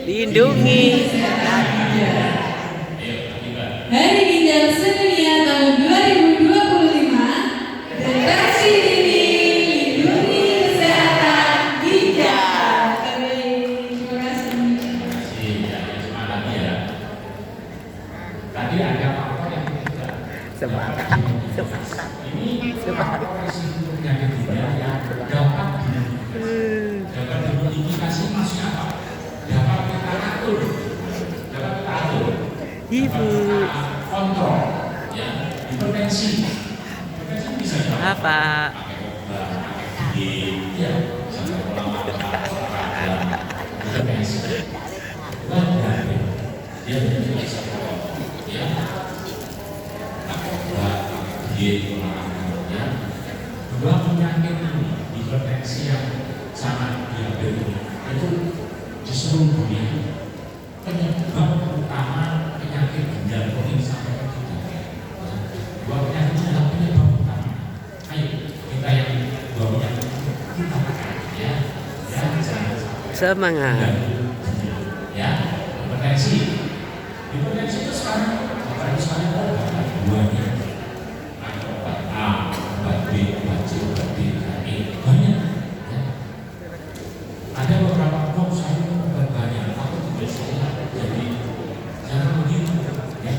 Lindungi. Hari Ginjal Sedunia tahun 2025, Deteksi Dini Lindungi Kesehatan Ginjal. Terima kasih. Tadi ada faktor yang ketiga. Semangat. Penyakit ginjal yang dapat dimodifikasi maksudnya apa? Dapat kita atur, Ibu. kontrol, ya, hipertensi bisa Apa? ya, hipertensi, dia ya, dua penyakit ini, hipertensi yang sama diabetes itu di seluruh dunia penyebab utama penyakit ginjal kronis sampai ke kita. Dua penyakit ini adalah penyebab utama. Ayo kita yang dua penyakit kita ya, jangan sampai Semangat. ya, hipertensi itu sekarang obat duanya. Obat A, obat B, obat C, obat D, obat E, banyak. Ya. Ada beberapa saya obat banyak, aku tidak saya jadi jangan begitu. Ya.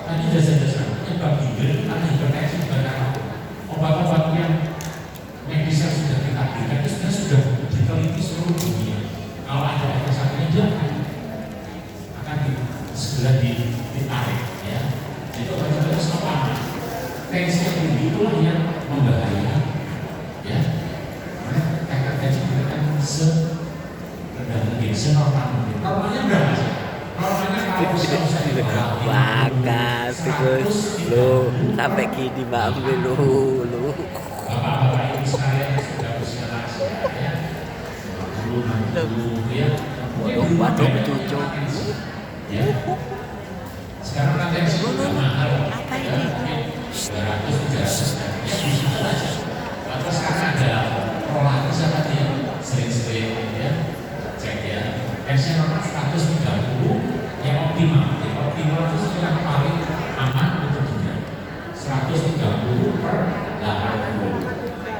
Tadi dasar-dasar penyebab ginjal karena hipertensi bukan karena obat-obat yang medis yang sudah kita berikan itu sebenarnya sudah diteliti seluruh dunia. Kalau ada efek samping dia akan segera ditarik. Ya. Itu obat-obat apa? Tensi yang tinggi itulah yang membahayakan, ya. Karena tensi kita kan serendah mungkin, senormal mungkin. Normalnya berapa sih? Normalnya kalau usia di bawah Bagas, terus lu sampai gini maafin lu. Bapak-bapak ibu sekalian yang sudah usia lansia, ya. 60 ya. Waduh, cucu. Ya. Sekarang kan tensi sudah mahal. Apa ini? 200, 300, ya bisa aja. Lantas karena ada prolaris apa dia sering-sering ya cek ya. Tensi normal 130 yang optimal. Yang optimal itu yang paling aman untuk dia 130 per 80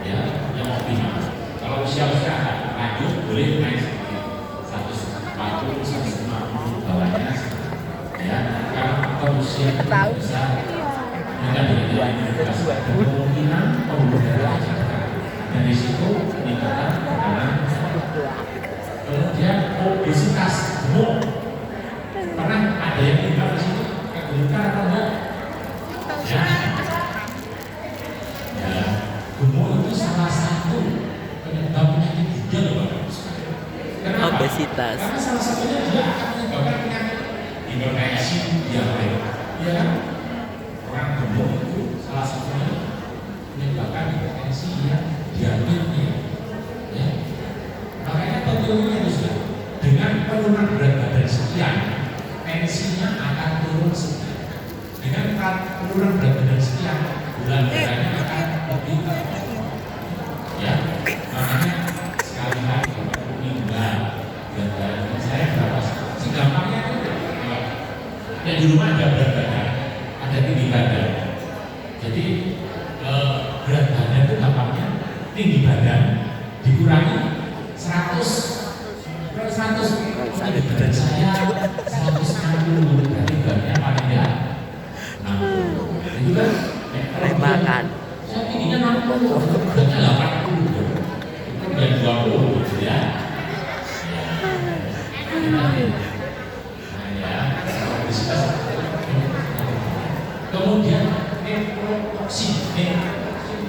ya yang optimal. Kalau usia-usia lanjut boleh naik sedikit 140, 150 bawahnya ya. Kalau faktor usia besar kemungkinan pembuluh darah dan risiko peningkatan tekanan. Kemudian obesitas gemuk, pernah ada yang tinggal di situ kegemukan atau enggak? Ya, ya, gemuk itu salah satu penyebab penyakit ginjal loh Bapak. Kenapa? Obesitas. Karena salah satunya dia akan menyebabkan penyakit hipertensi, diabetes, ya kan? Orang gemuk itu salah satunya menyebabkan hipertensi yang diabetes, ya. Makanya tentunya bisa dengan penurunan berat badan sekian, tensinya akan turun sekian. Dengan penurunan berat badan sekian, bulan darahnya akan lebih terkontrol. Ya, makanya sekali lagi imbang berat badan saya berapa? Segampangnya itu, ya di rumah ada berat badan. Ada tinggi badan. Jadi berat badan itu gampangnya tinggi badan dikurangi 100 tinggi badan saya 160 berarti beratnya paling ya 60 itu kan Makan. saya tingginya 60 beratnya 80 itu dan 20 gitu ya. Kemudian nephrotoxin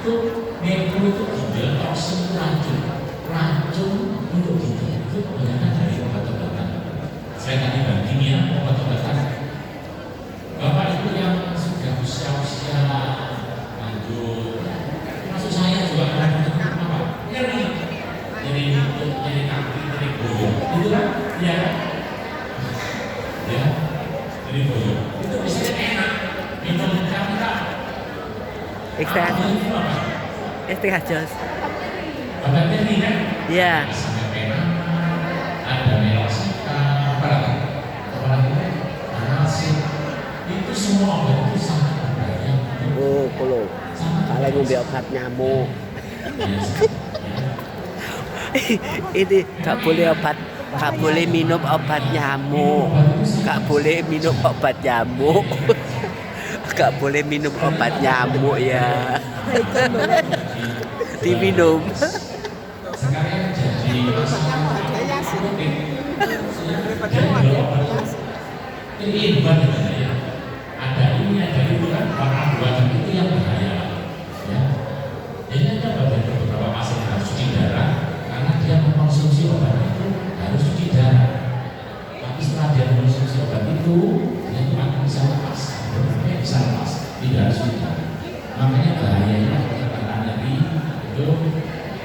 itu ginjal, toksin itu racun untuk ginjal itu kebanyakan dari obat-obatan. Saya tadi bandingin obat-obatan. Bapak Ibu yang sudah usia lanjut, maksud saya juga ada apa? Nyeri kaki, nyeri boyong, itu kan? Ya, ya, nyeri boyong. Itu biasanya enak. Minum kita Ekstrak. Ekstrak jos. obatnya ini kan? Iya. Ada meloxicam, boleh obat nyamuk. Ini gak boleh minum obat nyamuk. Gak boleh minum obat nyamuk. Gak boleh minum obat nyamuk ya. Diminum. Sekarang jadi ini ya. Ada ini ada itu kan warna buatan itu yang bahaya. Ya. Jadi ada beberapa pasien harus cuci darah karena dia mengkonsumsi obat itu harus cuci darah. Tapi setelah dia mengkonsumsi obat itu, dia itu akan bisa lepas. Benar-benar bisa lepas, tidak harus cuci darah. Makanya bahayanya kata Nabi itu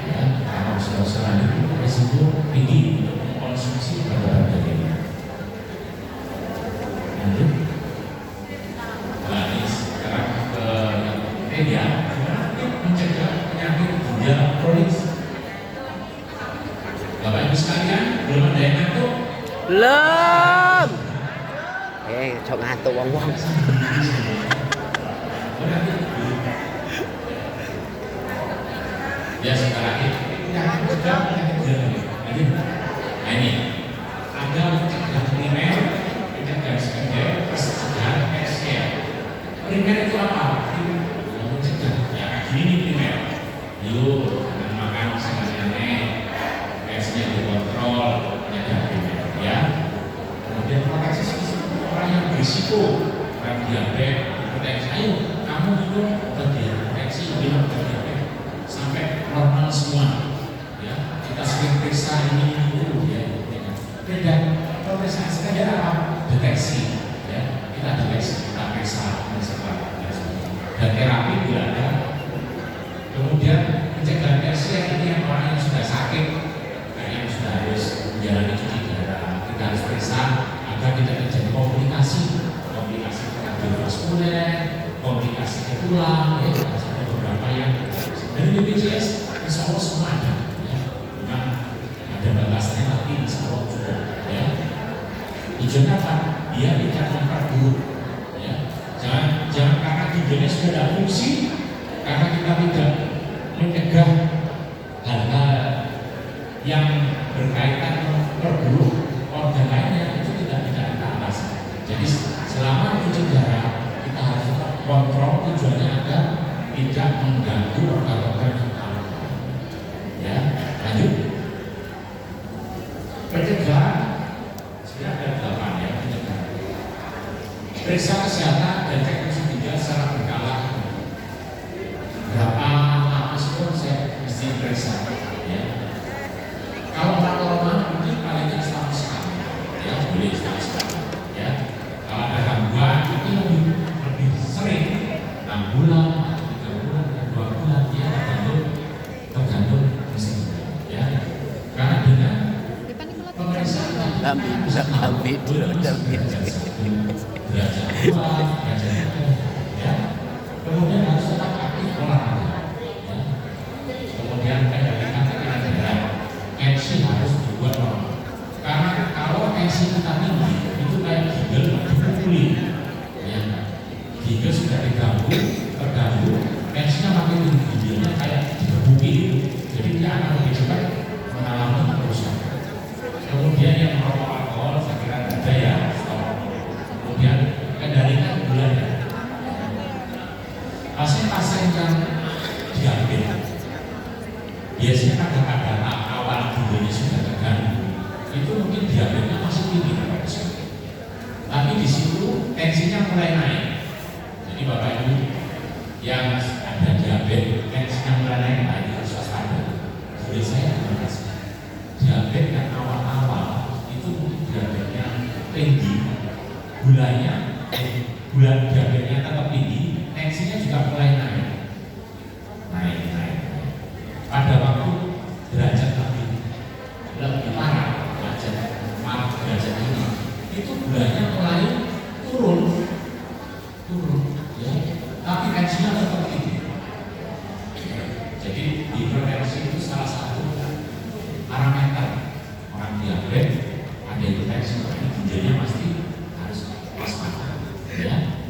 ya, kalau seorang itu risiko tinggi untuk mengkonsumsi obat ini. Lanjut. Nah, ini sekarang ke media, mencegah penyakit ginjal kronis. Bapak Ibu sekalian, belum ada yang ngantuk? Belum. Sok ngantuk wong-wong. Ya sekarang ini penyakit ginjal kronis. Nah ini ada mencegah primer, mencegah sekunder, mencegah tersier. Primer itu apa? Mencegah. Ya gini primer. Yuk, jangan makan sengaja-sengaja. Tesnya dikontrol, mencegah primer. Ya. Kemudian proteksi orang yang berisiko, orang diabetes, hipertensi. Ayo, kamu minum obat hipertensi, minum obat diabetes sampai normal semua. Ya, kita sering periksa ini itu ya. Dan pemeriksaan sekadar apa? Deteksi. Ya, kita deteksi, kita periksa. Dan terapi bila ada. Kemudian pencegahan tersier ini yang orang yang sudah sakit, yang sudah harus menjalani cuci darah, kita harus periksa agar tidak terjadi komplikasi kardiovaskuler, komplikasi ke tulang, ya, ada beberapa yang dari BPJS insya Allah semua ada, ya, memang ada batasnya tapi insya Allah juga, ya. Tujuannya apa? Dia tidak memperburuk, ya. Jangan karena ginjalnya sudah tidak fungsi, karena kita tidak mencegah hal-hal yang berkaitan memperburuk organ lainnya itu tidak kita atasi. Jadi selama cuci darah kita harus tetap kontrol, tujuannya agar tidak mengganggu organ-organ vital. Ya, lanjut. Pencegahan sudah ada 8 ya pencegahan. Periksa kesehatan dan cek fungsi ginjal secara berkala. Berapa lama pun saya mesti periksa. Ya. Kalau normal mungkin paling setahun sekali. Ya, boleh setahun sekali. Ya. Kalau ada gangguan itu lebih sering 6 bulan, 3 bulan, 2 bulan, ya tergantung musim. Ya. Karena dengan pemeriksaan Kami belajar ya. Kemudian harus tetap aktif olahraga. Ya. Kemudian kendalikan tekanan darah. Tensi harus dibuat normal. Karena kalau tensi kita tinggi itu kayak ginjal dipukuli. Ya. Ginjal sudah terganggu, tensinya makin tinggi, ginjalnya kayak digebuki. Jadi dia akan lebih cepat mengalami kerusakan. Kemudian yang merokok alkohol saya kira ada ya. Kemudian kendalikan gulanya. Pasien-pasien yang diabetes biasanya kadang-kadang awal gulanya sudah terganggu, itu mungkin diabetesnya masih tinggi, tapi di situ tensinya mulai naik. Jadi Bapak Ibu yang ada diabetes, tensinya mulai naik, ini harus waspada. Jadi saya terima kasih. Diabetes yang awal-awal itu mungkin diabetesnya tinggi, gula diabetesnya tetap tinggi, tensinya juga mulai naik. Pada waktu derajat lebih parah, derajat ini, itu gulanya mulai turun, ya. Tapi tensinya tetap tinggi. Jadi hipertensi itu salah satu parameter orang diabetes, ada hipertensi, ginjalnya pasti harus waspada, ya.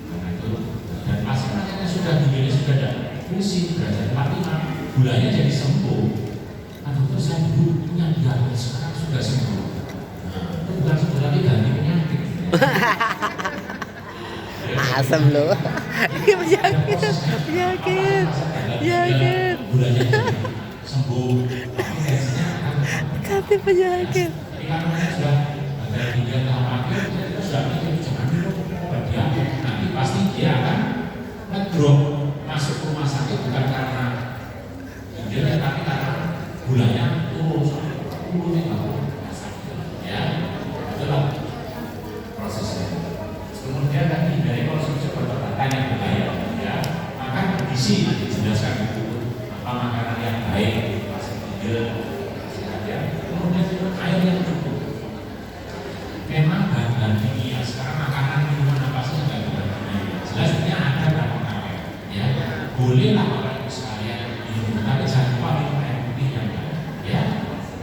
Karena itu dan pasien-pasien sudah ginjalnya sudah ada fungsi gulanya jadi sembuh. Nah, dokter saya dulu punya gula, sekarang sudah sembuh. Nah, itu bukan sembuh lagi ganti penyakit. Asam lo. Penyakit. Gulanya jadi sembuh. Tapi tensinya akan Ganti penyakit. jadi karena sudah ada 3 tahun akhir, itu sudah mikir jangan minum obat diabetes. Nanti pasti dia akan ngedrop masuk rumah sakit bukan karena dia, tapi karena gulanya turunnya nggak sakit. Ya, itulah prosesnya. Kemudian tadi dari konsumsi obat-obatan yang berbahaya, ya, makan gizi dijelaskan itu apa makanan yang baik, masih tiga. Kemudian air yang cukup. Memang bahan kimia sekarang makanan minuman apa saja nggak bahan kimia. Jelasnya ada berapa ya. Bolehlah Bapak Ibu sekalian minum, tapi jangan lupa minum air putih yang banyak. Ya,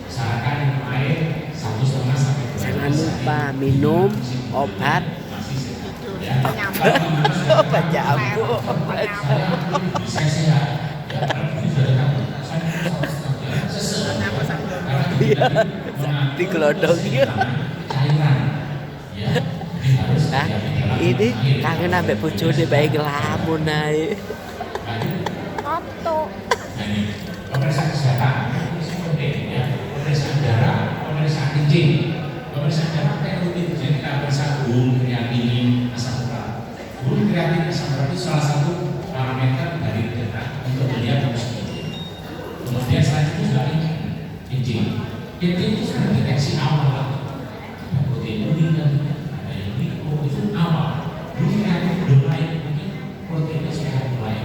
sarankan minum air 1,5 sampai 2 Jangan lupa minum obat. Masih sehat. Ya. Obat jambu. Saya sehat. Ya, ini sudah tahu. Saya sesuatu. Iya. Digelodongi. Cairan. Ya. Nah, ini kangen ambek bojone bae ngelamun ae. Foto. Nah, ini pemeriksaan kesehatan ini penting ya. Pemeriksaan darah, pemeriksaan kencing, pemeriksaan darah kayak rutin. Jadi kita periksa gula, kreatinin, asam urat. Gula, kreatinin, asam urat itu salah satu parameter dari darah untuk melihat kondisi kencing. Kemudian selanjutnya juga kencing. Kencing itu sudah deteksi awal lah. Ada protein urin, ada yang itu awal. Gula, kreatinin belum naik, mungkin proteinnya sudah mulai.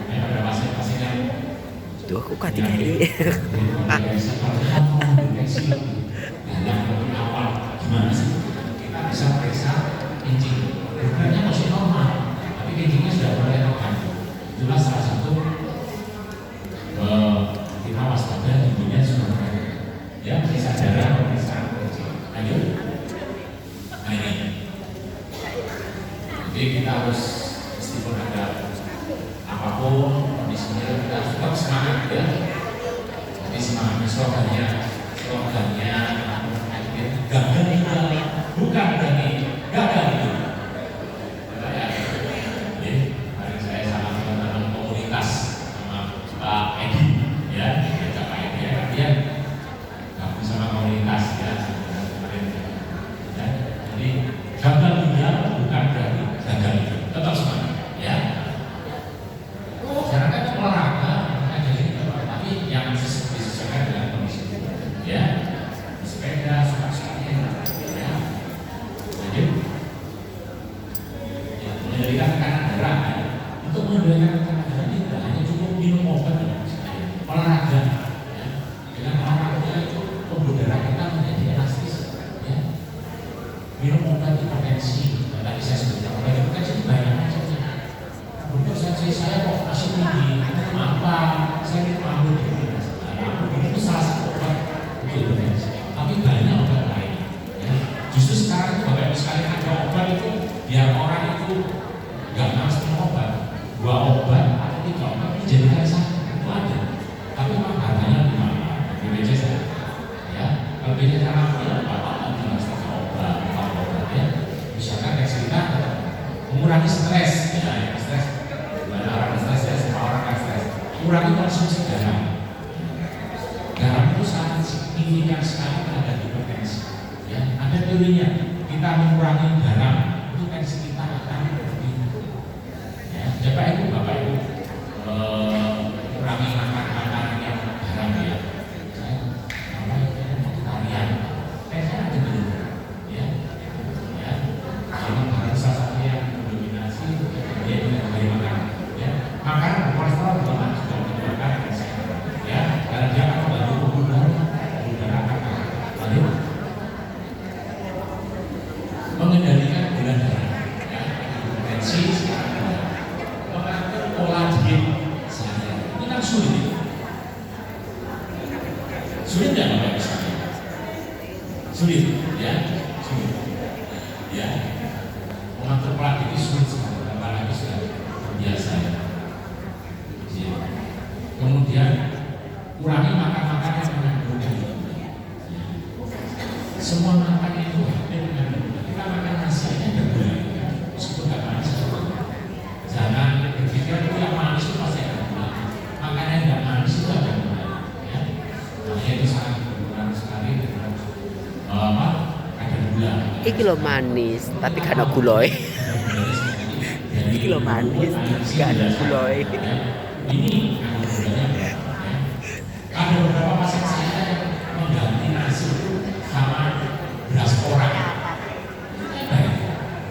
Pada pasien-pasien yang Duh, aku kok dikai. gimana sih? Kita bisa periksa kencing. Bukannya masih normal, tapi kencingnya sudah mulai terganggu. Itulah salah satu kita waspada tingginya sudah mulai. Ya, periksa darah, periksa kencing. Lanjut. Nah ini. Jadi kita harus meskipun ada apapun kondisinya kita tetap semangat ya. Jadi semangatnya slogannya gagal itu bukan berarti gagal itu. Ya, jadi hari saya sama teman-teman komunitas sama Pak Edi ya, Pak Edi ya, dia gabung sama komunitas ya kemarin ya. Jadi gagal ginjal bukan berarti gagal itu, tetap semangat ya. Masyarakat olahraga ada juga, tapi yang disesuaikan dengan kondisi ya. Sepeda suka sekali ya. Lanjut. Ya, mengendalikan tekanan darah ya. Untuk mengendalikan tekanan darah tidak hanya cukup minum obat ya. Olahraga ya. Dengan olahraga itu pembuluh darah kita menjadi elastis ya. Minum obat hipertensi, tadi saya sebutkan obat hipertensi itu banyak macam. Untuk saya kok masih tinggi, apa? Saya minum anggur itu salah satu obat untuk hipertensi. Tapi banyak obat lain. Ya. Justru sekarang itu Bapak Ibu sekalian ada obat itu biar orang itu nggak malas minum obat. 2 obat atau 3 obat dijadikan 1 itu ada. Tapi memang harganya lebih mahal. Di BPJS ya. Kalau BPJS ya Bapak tinggal 1 obat, 4 obat ya. Misalkan kayak kita mengurangi stres ya, stres. Banyak orang stres ya, semua orang kan stres. Kurangi konsumsi garam. Garam itu sangat signifikan sekali terhadap hipertensi. Ya, ada teorinya. Kita mengurangi garam, itu tensi kita akan lebih. Ya, Bapak Ibu, kurangi makanan yang garam ya. Apa itu vegetarian? Tensinya ada dulu. Ya, ya. Kalau garam salah satu yang mendominasi, dia tidak boleh makan. Ya, makanan berkolesterol juga harus dimakan. Ya, karena dia akan membantu pembuluh darah. Lalu mengendalikan gula darah, ya, hipertensi, mengatur pola diet sehari-hari. Ini kan sulit. Sulit nggak Bapak Ibu sekalian? Sulit, ya, sulit. Ya, mengatur pola diet ini sulit sekali. Apalagi sudah terbiasa. Ya. Kemudian semua makan itu hampir mengandung gula. Kita makan nasi aja ada gula, meskipun nggak manis. Jangan berpikir itu yang manis itu pasti ada gula. Makanan yang nggak manis itu ada gula. Ya, makanya itu sangat berpengaruh sekali dengan kadar gula. Iki lo manis, tapi karena guloi. Iki lo manis, gak ada guloi. Ini gulanya. Ada beberapa pasien saya yang mengganti nasi itu sama beras porang.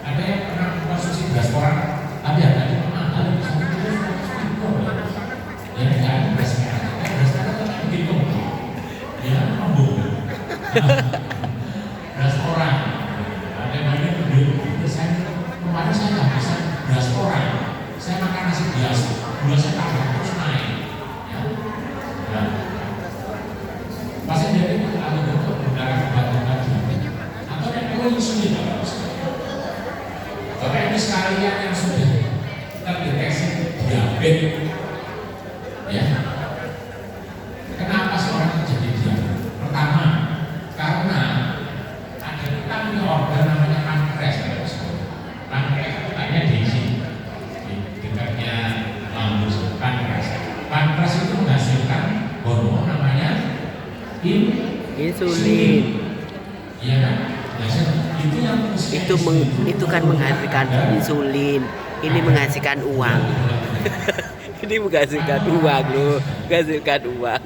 Ada yang pernah konsumsi beras porang, tapi harganya mahal. Ya nggak ada beras merah, beras merah kan begitu, ya mabuk. Beras porang, ada yang banyak beli. Saya kemarin saya nggak bisa beras porang, saya makan nasi biasa, gula saya tambah terus naik. Ya. Pasien diabetes ada dokter menggunakan obat-obat diabetes atau yang perlu insulin Bapak ini sekalian yang sudah terdeteksi diabetes, ya. Kenapa seorang terjadi diabetes? Pertama, karena ada kita punya organ namanya pankreas. Pankreas itu tanya di sini, di dekatnya lambung. Pankreas itu menghasilkan hormon namanya Insulin. Iya kan? Itu kan menghasilkan insulin. Ini menghasilkan uang. Ini menghasilkan uang loh, menghasilkan uang.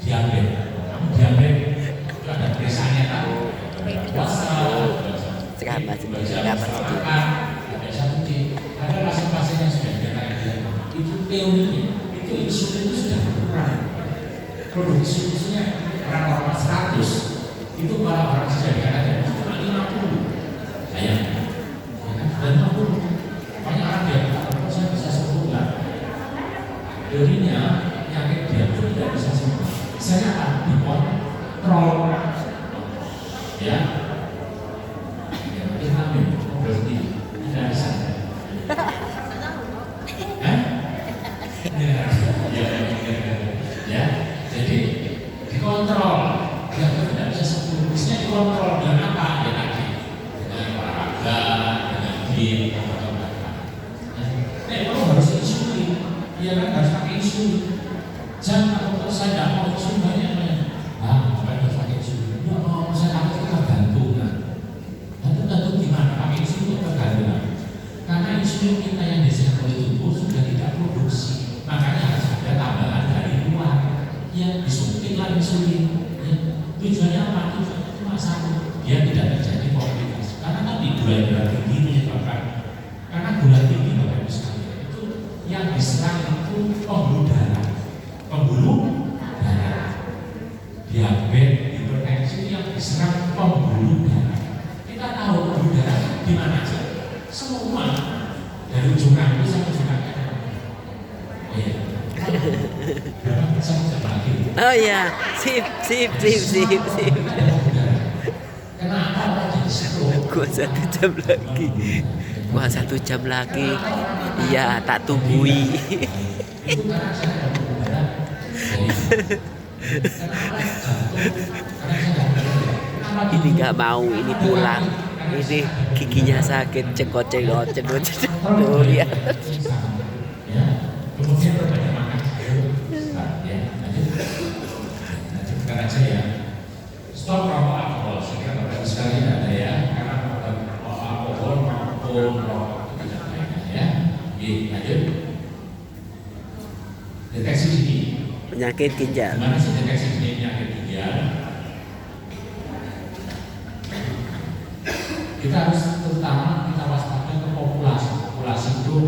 Diabetes itu ada desanya kan? Sekarang masih dapat sedikit. Ada pasien-pasien yang sudah dinyatakan itu teorinya itu insulin itu sudah berkurang. Produksi insulinnya orang normal 100 itu malah orang sudah dinyatakan cuma 50. Sayang, dan 50. Banyak orang diabetes saya bisa sembuh nggak? Teorinya penyakit diabetes tidak bisa sembuh. Saya akan dikontrol, ya. Yang hamil, berarti tidak bisa. Ya, jadi dikontrol, diabetes tidak bisa sembuh. Bisa dikontrol dengan apa? Ya tadi, dengan olahraga, dengan diet, atau apa. Nah, kalau harus insulin, ya kan harus pakai insulin. Jangan kalau saya tidak mau insulin banyak. Apa harus pakai insulin? Ya mau saya takut ketergantungan. Tergantung gimana? Pakai insulin ketergantungan. Karena insulin kita yang disediakan oleh tubuh sudah tidak produksi, makanya harus ada tambahan dari luar yang disuntiklah insulin. Ya. Tujuannya apa? Tujuannya cuma satu, dia tidak terjadi komplikasi. Karena tadi gula darah tinggi bahkan karena gula tinggi bapak ibu sekalian itu yang diserang itu pembuluh darah, diabetes, hipertensi yang diserang pembuluh darah. Kita tahu pembuluh darah di mana aja? Semua dari ujung rambut sampai ujung kaki. Oh iya. Berapa jam lagi? Oh ya, sip. Kenapa orang jadi stroke? Gua 1 jam lagi. Gua 1 jam lagi. Iya, tak tunggui. Itu karena saya ada pembuluh darah. Kenapa jantung? Karena saya ada pembuluh darah. Ini nggak mau, ini pulang. Ini giginya sakit, cekot-cekot. Tuh lihat. Ya, kemudian berbanyak makan sayur. Ya, lanjutkan aja ya. Stop rokok alkohol. Saya kira bapak sekalian ada ya, karena alkohol maupun rokok itu tidak baik ya. Oke, lanjut. Deteksi dini. Penyakit ginjal. Gimana sih deteksi dini penyakit ginjal? Kita harus terutama kita waspada ke populasi itu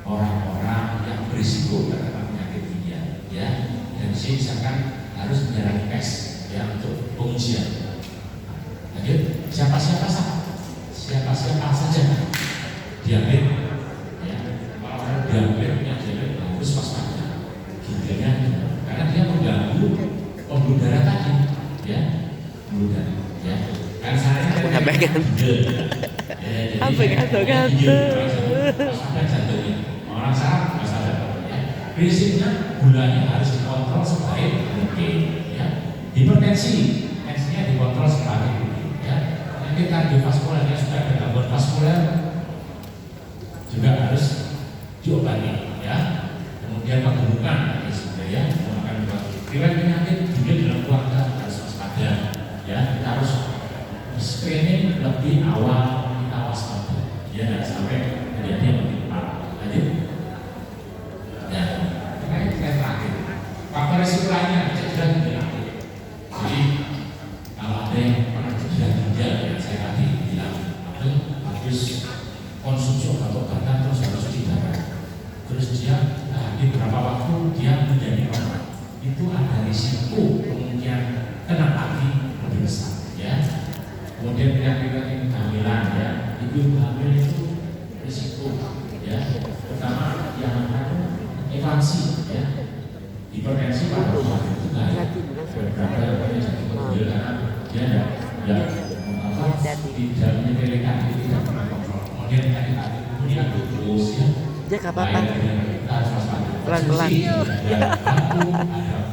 orang-orang yang berisiko terhadap penyakit ginjal, ya. Dan di sini misalkan harus menjalani tes ya untuk pengujian. Lanjut, siapa-siapa saja diabetes, ya. Kalau orang diabetes punya diabetes harus waspada ginjalnya, karena dia mengganggu pembuluh darah tadi, ya, pembuluh darah, ya. Kan saya Apa gantung-gantung. Orang saraf masalah ya. Prinsipnya gulanya harus dikontrol sebaik mungkin ya. Hipertensi, tensinya dikontrol sebaik penyakit kardiovaskuler yang sudah ada gangguan vaskuler juga harus diobati ya. Kemudian keburukan ya, akan riwayat penyakit juga dalam keluarga harus waspada ya. Kita harus screening lebih awal, kita waspada ya, tidak sampai terjadi yang lebih parah. Lanjut ya, terkait terakhir faktor resiko lainnya cedera ginjal. Jadi kalau ada yang pernah cedera ginjal yang saya tadi bilang, harus konsumsi obat-obatan terus harus dijaga. Terus dia di beberapa waktu dia menjadi normal, itu ada risiko kemungkinan kena lagi lebih besar ya. Kemudian penyakit kehamilan ya, ibu hamil itu risiko ya, terutama yang evansi ya, hipertensi pada waktu itu kan beberapa yang jadi kecil karena dia tidak menyepelekan, tidak pernah kontrol. Kemudian kemudian lupus ya. Ya gak apa-apa. Pelan-pelan.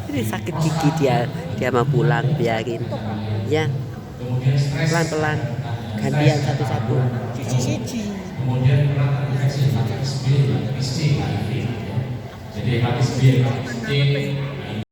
Ini sakit gigi dia mau pulang, biarin. Ya. Pelan-pelan. Gantian satu-satu. Cici-cici. Kemudian pernah terinfeksi hepatitis B, hepatitis C, HIV. Jadi hepatitis B, hepatitis C